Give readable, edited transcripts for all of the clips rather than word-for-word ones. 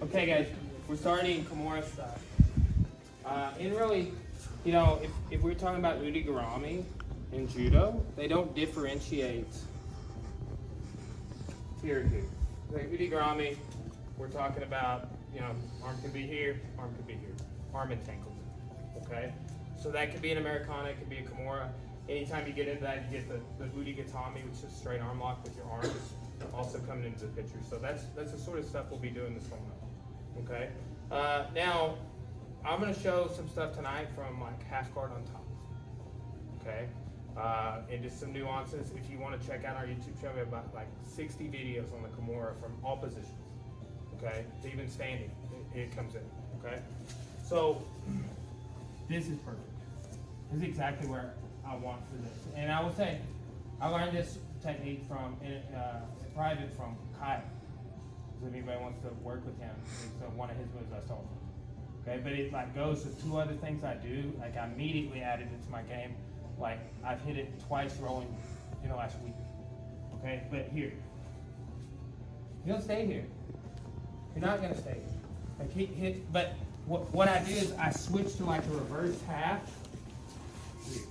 Okay, guys, we're starting Kimura style. And really, you know, if we're talking about udigarami in judo, they don't differentiate here. Like udigarami, we're talking about, you know, arm can be here, arm can be here, arm entangled. Okay, so that could be an Americana, it could be a Kimura. Anytime you get into that, you get the udigatami, which is straight arm lock with your arms also coming into the picture. So that's the sort of stuff we'll be doing this whole night. Okay. Now I'm going to show some stuff tonight from like half guard on top. Okay. And just some nuances. If you want to check out our YouTube channel, we have about like 60 videos on the Kimura from all positions. Okay. Even standing, it comes in. Okay. So this is perfect. This is exactly where I want for this. And I will say, I learned this technique from private from Kyle. So if anybody wants to work with him, it's one of his moves I stole from. Okay, but it like goes with two other things I do. Like I immediately added it to my game. Like I've hit it twice rolling in the last week. Okay, but here, you don't stay here. You're not gonna stay here. Like hit. But what I do is I switch to like a reverse half. Here.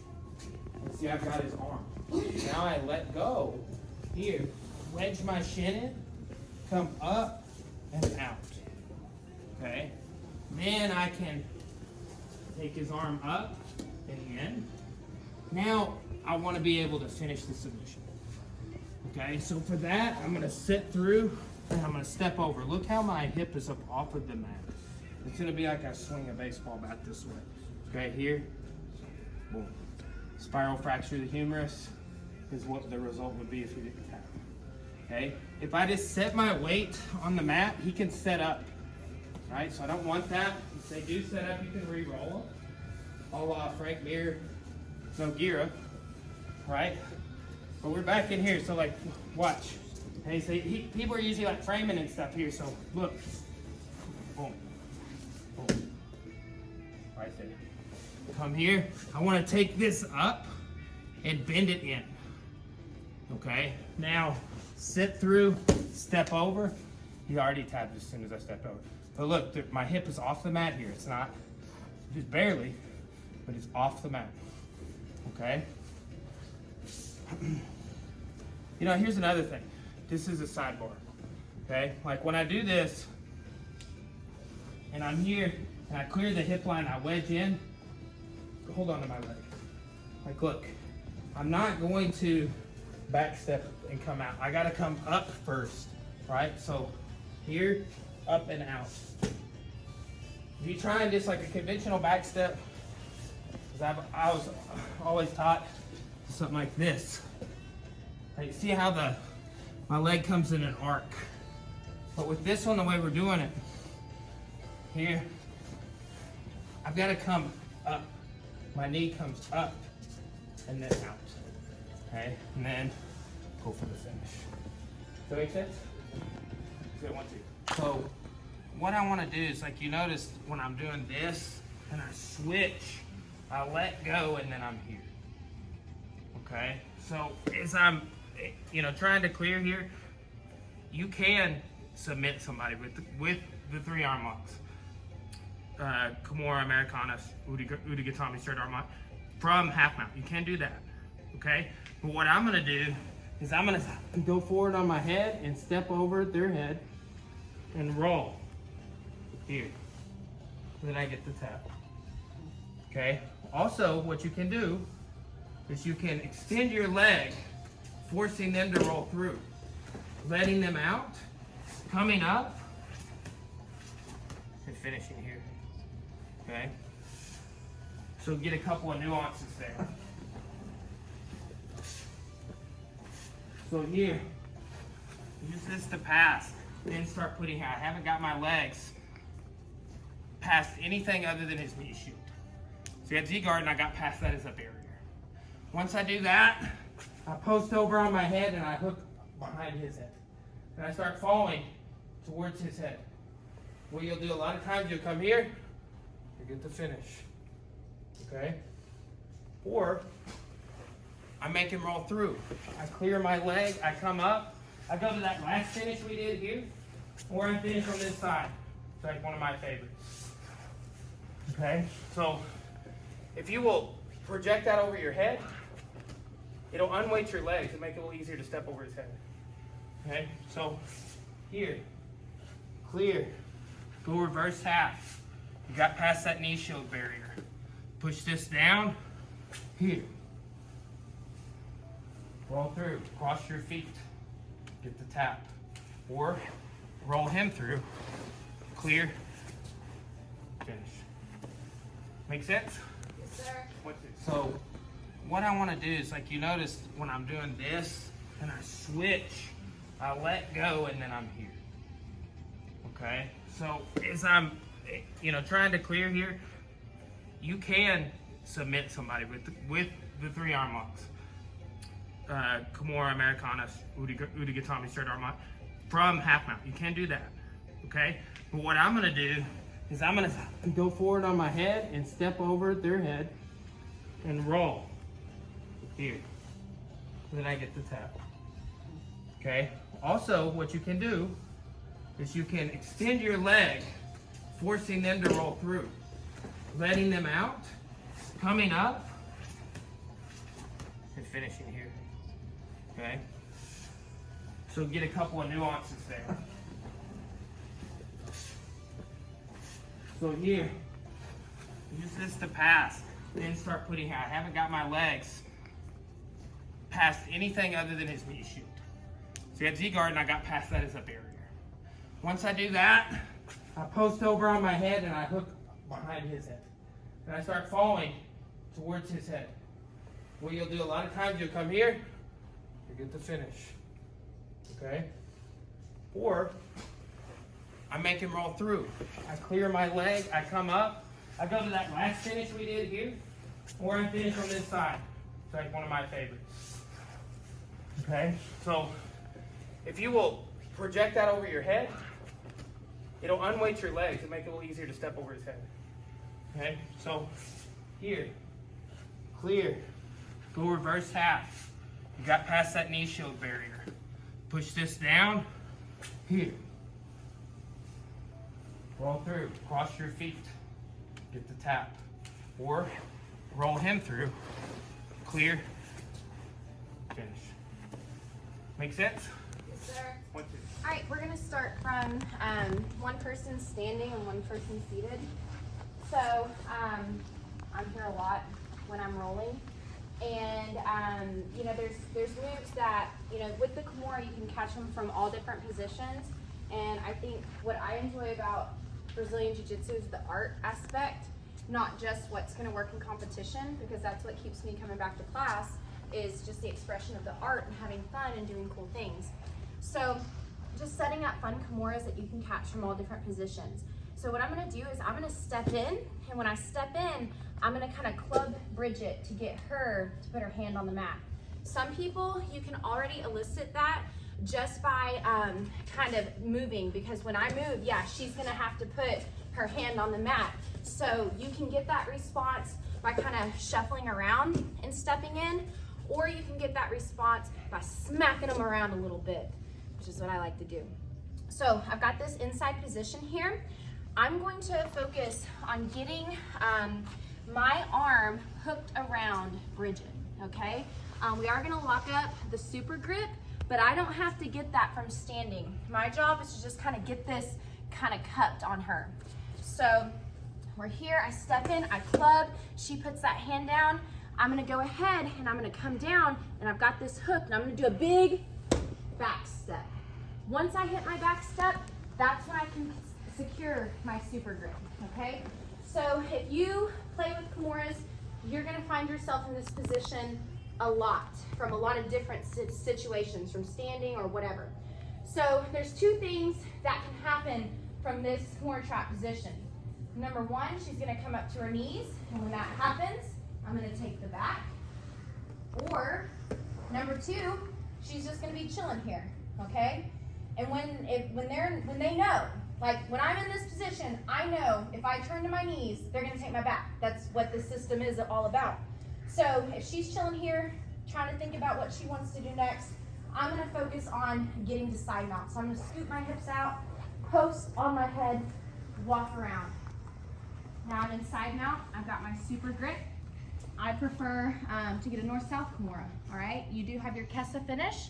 And see, I've got his arm. Now I let go. Here, wedge my shin in, come up and out. Okay? Then I can take his arm up and in. Now I want to be able to finish the submission. Okay, so for that, I'm going to sit through and I'm going to step over. Look how my hip is up off of the mat. It's going to be like I swing a baseball bat this way. Okay, here, boom. Spiral fracture of the humerus is what the result would be if he didn't tap. Okay? If I just set my weight on the mat, he can set up. Right? So I don't want that. If they do set up, you can re-roll them. A la Frank Mir, Nogueira. Right? But we're back in here, so like, watch. Okay, so people are usually like framing and stuff here, so look. Boom. Boom. Right there. Come here. I want to take this up and bend it in. Okay? Now, sit through, step over. He already tapped as soon as I stepped over. But look, my hip is off the mat here. It's not, just barely, but it's off the mat. Okay? You know, here's another thing. This is a sidebar. Okay? Like when I do this, and I'm here, and I clear the hip line, I wedge in, hold on to my leg. Like, look, I'm not going to back step and come out. I gotta come up first, right? So here, up and out. If you try and just like a conventional back step, because I was always taught something like this. Right? See how my leg comes in an arc. But with this one, the way we're doing it, here, I've gotta come up. My knee comes up and then out. Okay? And then go for the finish. Does that make sense? Good, 1, 2. So what I want to do is, like you notice when I'm doing this and I switch, I let go and then I'm here. Okay? So as I'm, you know, trying to clear here, you can submit somebody with the 3 arm locks. Kimura, Americana, udigatami, straight arm lock from half mount. You can do that, okay? But what I'm gonna do is I'm gonna go forward on my head and step over their head and roll here. Then I get the tap, okay? Also, what you can do is you can extend your leg, forcing them to roll through, letting them out, coming up, and finishing here. Okay, so get a couple of nuances there. So here, use this to pass, then start putting here. I haven't got my legs past anything other than his knee shield. So you have Z-guard and I got past that as a barrier. Once I do that, I post over on my head and I hook behind his head. And I start falling towards his head. What you'll do a lot of times, you'll come here, get the finish, okay? Or I make him roll through. I clear my leg, I come up, I go to that last finish we did here, or I finish on this side. It's like one of my favorites. Okay, so if you will project that over your head, it'll unweight your legs and make it a little easier to step over his head. Okay, so here, clear, go reverse half. You got past that knee shield barrier. Push this down, here. Roll through, cross your feet, get the tap. Or roll him through, clear, finish. Make sense? Yes, sir. So what I want to do is, like you notice when I'm doing this and I switch, I let go and then I'm here. Okay? So as I'm, trying to clear here, you can submit somebody with the 3 arm locks. Kimura, Americana, Udigatami, straight arm lock from half mount. You can do that. Okay? But what I'm going to do is I'm going to go forward on my head and step over their head and roll here. Then I get the tap. Okay? Also, what you can do is you can extend your leg, forcing them to roll through, letting them out, coming up, and finishing here. Okay? So get a couple of nuances there. So here, use this to pass, then start putting here. I haven't got my legs past anything other than his knee shield. So you have Z-guard and I got past that as a barrier. Once I do that, I post over on my head and I hook behind his head. And I start falling towards his head. What you'll do a lot of times, you'll come here, you get the finish. Okay? Or I make him roll through. I clear my leg, I come up, I go to that last finish we did here, or I finish on this side. It's like one of my favorites. Okay? So if you will project that over your head, it'll unweight your legs and make it a little easier to step over his head. Okay? So here, clear, go reverse half. You got past that knee shield barrier. Push this down, here. Roll through, cross your feet, get the tap. Or roll him through, clear, finish. Make sense? Yes, sir. 1, 2. All right, we're gonna start from one person standing and one person seated. So I'm here a lot when I'm rolling. And there's moves that, with the Kimura, you can catch them from all different positions. And I think what I enjoy about Brazilian Jiu Jitsu is the art aspect, not just what's going to work in competition, because that's what keeps me coming back to class, is just the expression of the art and having fun and doing cool things. So just setting up fun Kimuras that you can catch from all different positions. So what I'm going to do is I'm going to step in, and when I step in, I'm going to kind of club Bridget to get her to put her hand on the mat. Some people, you can already elicit that just by kind of moving, because when I move, yeah, she's going to have to put her hand on the mat. So you can get that response by kind of shuffling around and stepping in, or you can get that response by smacking them around a little bit, which is what I like to do. So I've got this inside position here. I'm going to focus on getting my arm hooked around Bridget, okay? We are gonna lock up the super grip, but I don't have to get that from standing. My job is to just kind of get this kind of cupped on her. So we're here, I step in, I club, she puts that hand down. I'm gonna go ahead and I'm gonna come down, and I've got this hook, and I'm gonna do a big back step. Once I hit my back step, that's when I can secure my super grip, okay? So if you play with Kimuras, you're gonna find yourself in this position a lot, from a lot of different situations, from standing or whatever. So there's 2 things that can happen from this Kimura trap position. Number 1, she's gonna come up to her knees, and when that happens, I'm gonna take the back. Or number 2, she's just gonna be chilling here, okay? And when they know, like when I'm in this position, I know if I turn to my knees, they're gonna take my back. That's what the system is all about. So if she's chilling here, trying to think about what she wants to do next, I'm gonna focus on getting to side mount. So I'm gonna scoop my hips out, post on my head, walk around. Now I'm in side mount. I've got my super grip. I prefer to get a north-south Kimura, all right? You do have your Kesa finish.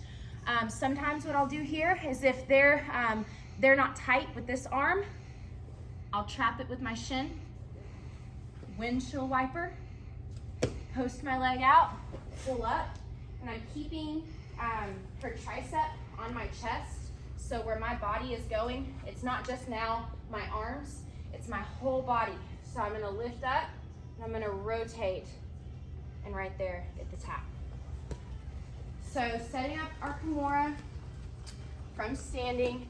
Sometimes what I'll do here is if they're not tight with this arm, I'll trap it with my shin, windshield wiper, post my leg out, pull up, and I'm keeping her tricep on my chest. So where my body is going, it's not just now my arms, it's my whole body. So I'm gonna lift up, and I'm gonna rotate, and right there at the tap. So setting up our Kimura from standing,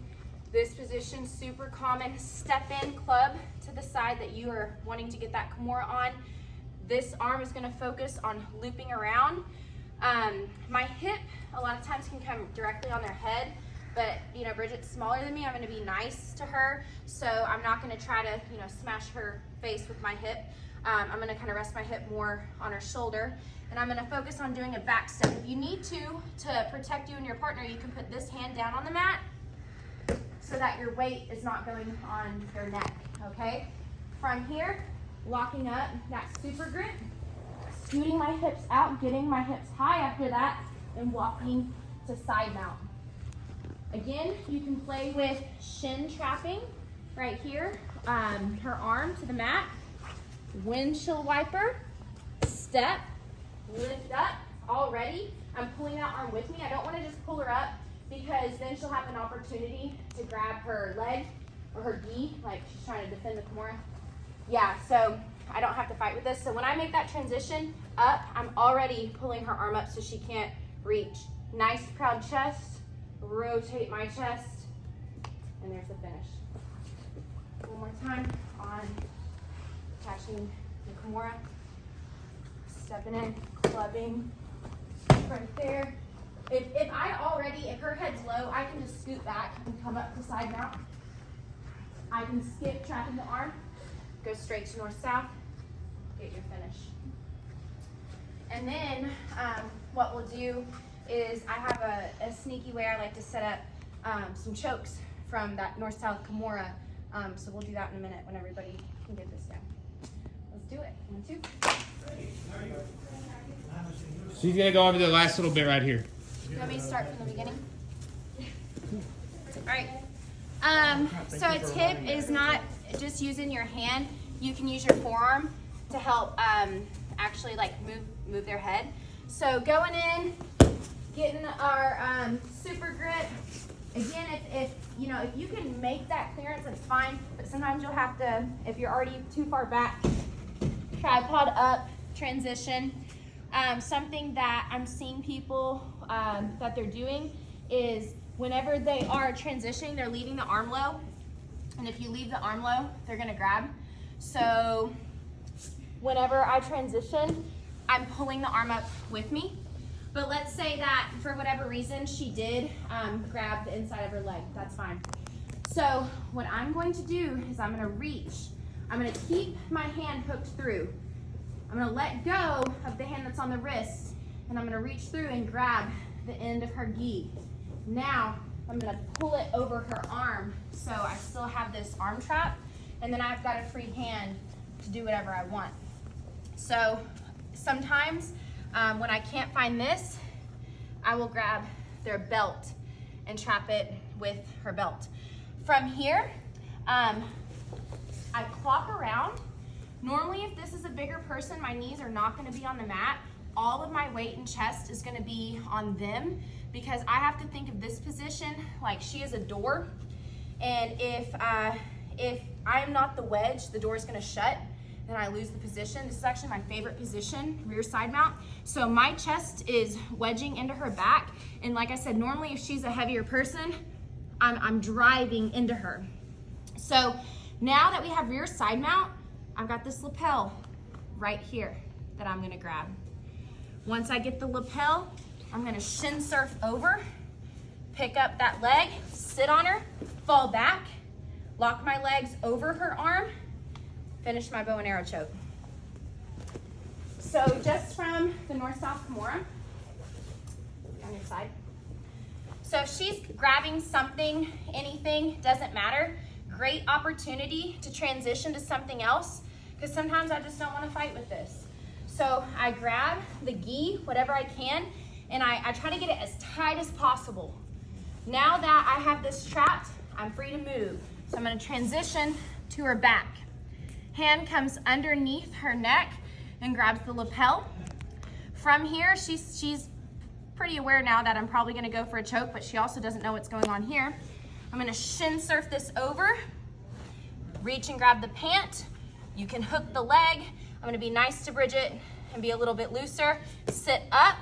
this position, super common, step in club to the side that you are wanting to get that Kimura on. This arm is gonna focus on looping around. My hip, a lot of times can come directly on their head, but you know, Bridget's smaller than me, I'm gonna be nice to her, so I'm not gonna try to, you know, smash her face with my hip. I'm gonna kind of rest my hip more on her shoulder, and I'm gonna focus on doing a back step. If you need to protect you and your partner, you can put this hand down on the mat so that your weight is not going on their neck, okay? From here, locking up that super grip, scooting my hips out, getting my hips high after that, and walking to side mount. Again, you can play with shin trapping right here, her arm to the mat, windshield wiper, step, lift up. Already, I'm pulling that arm with me. I don't want to just pull her up because then she'll have an opportunity to grab her leg or her gi, like she's trying to defend the Kimura. Yeah, so I don't have to fight with this. So when I make that transition up, I'm already pulling her arm up so she can't reach. Nice proud chest, rotate my chest, and there's the finish. One more time on attaching the Kimura, stepping in, clubbing right there. If her head's low, I can just scoot back and come up to side mount. I can skip trapping the arm, go straight to north-south, get your finish. And then what we'll do is I have a sneaky way I like to set up some chokes from that north-south Kimura. So we'll do that in a minute when everybody can get this down. Let's do it. 1, 2. So he's gonna go over the last little bit right here. You want me to start from the beginning? All right. So a tip is not just using your hand. You can use your forearm to help actually like move their head. So going in, getting our super grip. Again, if you can make that clearance, that's fine. But sometimes you'll have to, if you're already too far back, tripod up, transition. Something that I'm seeing people that they're doing is whenever they are transitioning, they're leaving the arm low. And if you leave the arm low, they're gonna grab. So whenever I transition, I'm pulling the arm up with me. But let's say that for whatever reason, she did grab the inside of her leg. That's fine. So what I'm going to do is I'm gonna reach. I'm gonna keep my hand hooked through. I'm gonna let go of the hand that's on the wrist, and I'm gonna reach through and grab the end of her gi. Now, I'm gonna pull it over her arm, so I still have this arm trap, and then I've got a free hand to do whatever I want. So sometimes when I can't find this, I will grab their belt and trap it with her belt. From here, I clock around. Normally, if this is a bigger person, my knees are not gonna be on the mat. All of my weight and chest is gonna be on them because I have to think of this position like she is a door. And if I'm not the wedge, the door is gonna shut, then I lose the position. This is actually my favorite position, rear side mount. So my chest is wedging into her back. And like I said, normally if she's a heavier person, I'm driving into her. So now that we have rear side mount, I've got this lapel right here that I'm gonna grab. Once I get the lapel, I'm gonna shin surf over, pick up that leg, sit on her, fall back, lock my legs over her arm, finish my bow and arrow choke. So just from the north-south Kimura, on your side. So if she's grabbing something, anything, doesn't matter. Great opportunity to transition to something else, because sometimes I just don't want to fight with this. So I grab the gi, whatever I can, and I try to get it as tight as possible. Now that I have this trapped, I'm free to move. So I'm going to transition to her back. Hand comes underneath her neck and grabs the lapel. From here, she's pretty aware now that I'm probably going to go for a choke, but she also doesn't know what's going on here. I'm going to shin surf this over, reach and grab the pant. You can hook the leg. I'm going to be nice to Bridget and be a little bit looser. Sit up,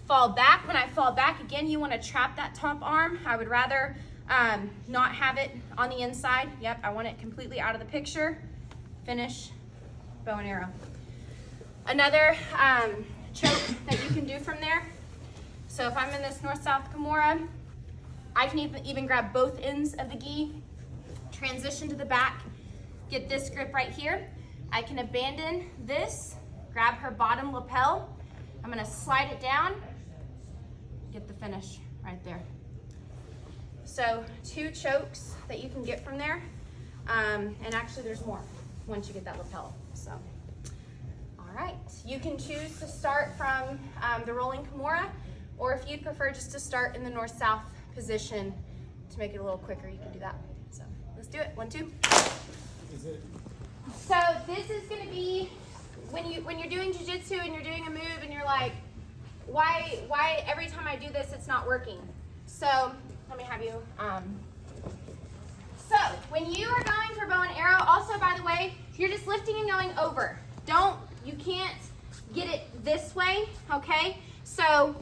fall back. When I fall back, again, you want to trap that top arm. I would rather not have it on the inside. Yep, I want it completely out of the picture. Finish, bow and arrow. Another choke that you can do from there. So if I'm in this north-south Kimura, I can even grab both ends of the gi, transition to the back, get this grip right here. I can abandon this, grab her bottom lapel. I'm gonna slide it down, get the finish right there. So 2 chokes that you can get from there. And actually there's more once you get that lapel, so. All right, you can choose to start from the rolling Kimura, or if you'd prefer just to start in the north-south position to make it a little quicker, you can do that. So let's do it, 1, 2. So this is gonna be, when you're doing Jiu Jitsu and you're doing a move and you're like, why every time I do this, it's not working? So let me have you, so when you are going for bow and arrow, also by the way, you're just lifting and going over. You can't get it this way, okay? So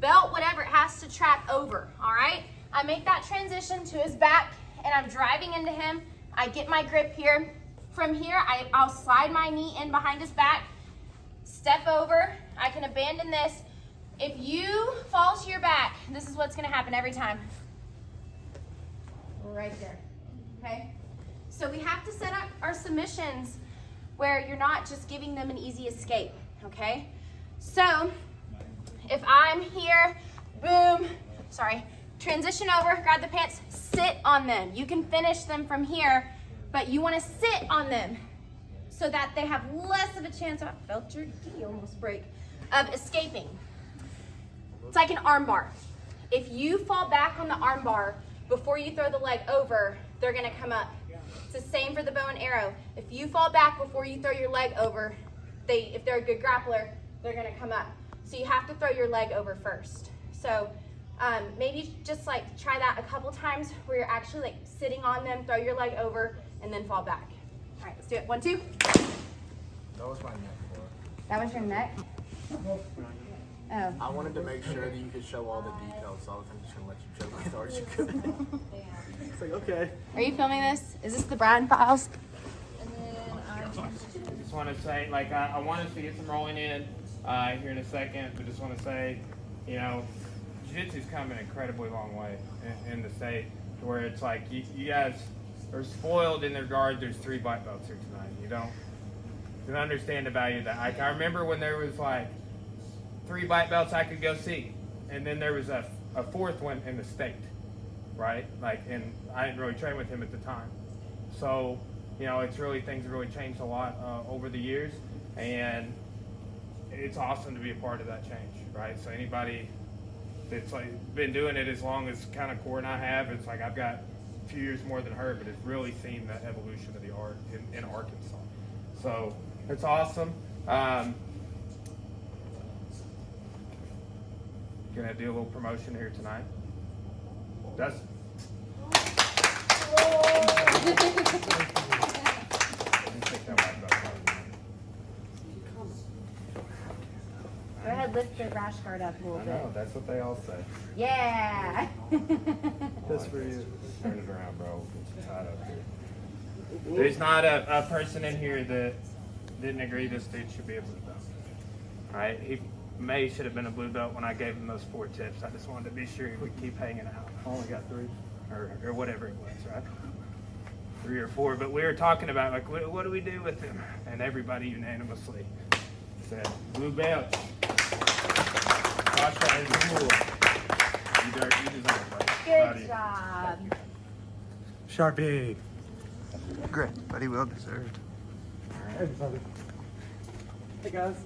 belt, whatever, it has to trap over, all right? I make that transition to his back and I'm driving into him. I get my grip here. From here, I'll slide my knee in behind his back, step over. I can abandon this. If you fall to your back, this is what's gonna happen every time. Right there, okay? So we have to set up our submissions where you're not just giving them an easy escape, okay? So if I'm here, boom, sorry, transition over, grab the pants, sit on them. You can finish them from here, but you wanna sit on them so that they have less of a chance, I felt your key almost break, of escaping. It's like an arm bar. If you fall back on the arm bar before you throw the leg over, they're gonna come up. It's the same for the bow and arrow. If you fall back before you throw your leg over, if they're a good grappler, they're gonna come up. So you have to throw your leg over first. So maybe just like try that a couple times where you're actually like sitting on them, throw your leg over, and then fall back. All right, let's do it. 1, 2. That was my neck, Cora. That was your neck? Oh. I wanted to make sure that you could show all the details, so I was just gonna let you choke as hard as you could. It's like, okay. Are you filming this? Is this the Brian files? I just want to say, like, I want us to get some rolling in here in a second, but just want to say, you know, Jiu-Jitsu's come an incredibly long way in the state, to where it's like you guys are spoiled in the regard. There's 3 black belts here tonight. You don't understand the value of that. I remember when there was like 3 black belts I could go see, and then there was a 4th one in the state, right? Like, and I didn't really train with him at the time, so you know, things have really changed a lot over the years, and it's awesome to be a part of that change, right? So anybody that's like been doing it as long as kind of Cora and I have, it's like I've got a few years more than her, but it's really seen the evolution of the art in Arkansas. So it's awesome. Gonna do a little promotion here tonight. That's Go ahead, lift the rash guard up a little I bit. know, that's what they all say. Yeah. That's for you. Turn it around, bro. Get tied up here. There's not a person in here that didn't agree this dude should be a blue belt. Right? He should have been a blue belt when I gave him those 4 tips. I just wanted to be sure he would keep hanging out. I only got 3, or whatever it was, right? 3 or 4. But we were talking about, like, what do we do with him? And everybody unanimously said, blue belt. Sasha is cool. deserve it, buddy. Proud of Good you. job. Sharpie. Great, buddy. Well deserved. Hey guys.